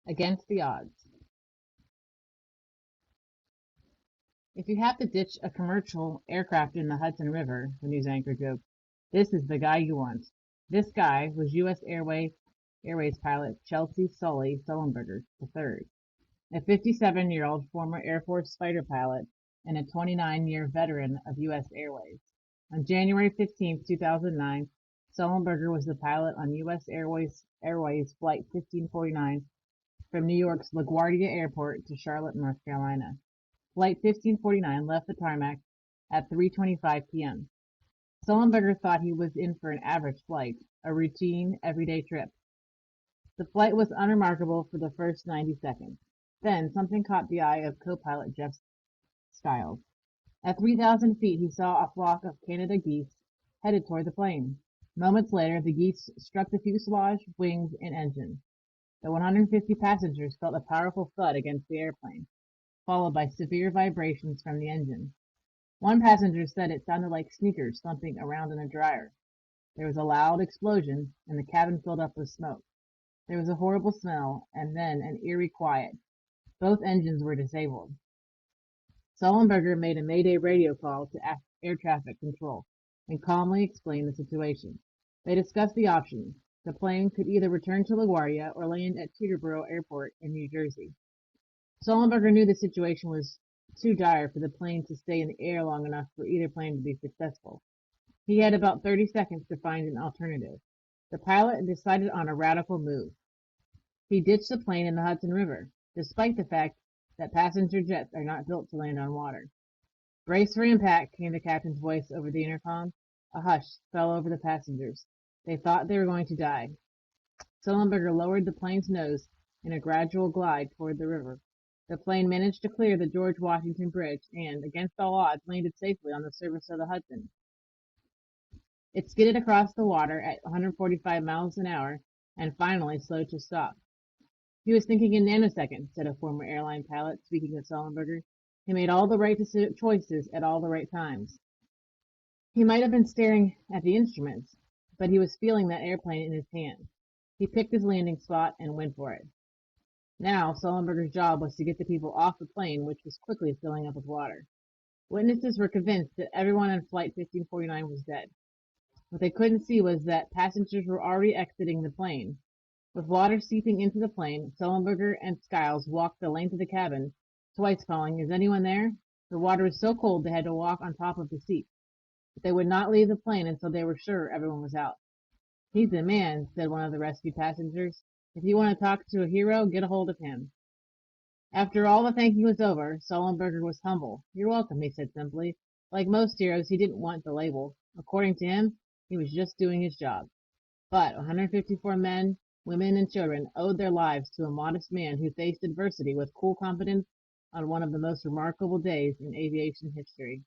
Against the odds. If you have to ditch a commercial aircraft in the Hudson River, the news anchor joked, this is the guy you want. This guy was U.S. Airways pilot Chelsea Sully Sullenberger III, a 57-year-old former Air Force fighter pilot and a 29-year veteran of U.S. Airways. On January 15, 2009, Sullenberger was the pilot on U.S. Airways Flight 1549 from New York's LaGuardia Airport to Charlotte, North Carolina. Flight 1549 left the tarmac at 3:25 p.m. Sullenberger thought he was in for an average flight, a routine, everyday trip. The flight was unremarkable for the first 90 seconds. Then something caught the eye of co-pilot Jeff Skiles. At 3,000 feet, he saw a flock of Canada geese headed toward the plane. Moments later, the geese struck the fuselage, wings, and engine. The 150 passengers felt a powerful thud against the airplane, followed by severe vibrations from the engine. One passenger said it sounded like sneakers thumping around in a dryer. There was a loud explosion, and the cabin filled up with smoke. There was a horrible smell, and then an eerie quiet. Both engines were disabled. Sullenberger made a Mayday radio call to air traffic control and calmly explained the situation. They discussed the options. The plane could either return to LaGuardia or land at Teterboro Airport in New Jersey. Sullenberger knew the situation was too dire for the plane to stay in the air long enough for either plane to be successful. He had about 30 seconds to find an alternative. The pilot decided on a radical move. He ditched the plane in the Hudson River, despite the fact that passenger jets are not built to land on water. Brace for impact, came the captain's voice over the intercom. A hush fell over the passengers. They thought they were going to die. Sullenberger lowered the plane's nose in a gradual glide toward the river. The plane managed to clear the George Washington Bridge and, against all odds, landed safely on the surface of the Hudson. It skidded across the water at 145 miles an hour and finally slowed to stop. He was thinking in nanoseconds, said a former airline pilot, speaking of Sullenberger. He made all the right choices at all the right times. He might have been staring at the instruments, but he was feeling that airplane in his hand. He picked his landing spot and went for it. Now, Sullenberger's job was to get the people off the plane, which was quickly filling up with water. Witnesses were convinced that everyone on Flight 1549 was dead. What they couldn't see was that passengers were already exiting the plane. With water seeping into the plane, Sullenberger and Skiles walked the length of the cabin, twice calling, "Is anyone there?" The water was so cold they had to walk on top of the seat. But they would not leave the plane until they were sure everyone was out. "He's the man," said one of the rescued passengers. "If you want to talk to a hero, get a hold of him." After all the thanking was over, Sullenberger was humble. "You're welcome," he said simply. Like most heroes, he didn't want the label. According to him, he was just doing his job. But 154 men, women, and children owed their lives to a modest man who faced adversity with cool competence on one of the most remarkable days in aviation history.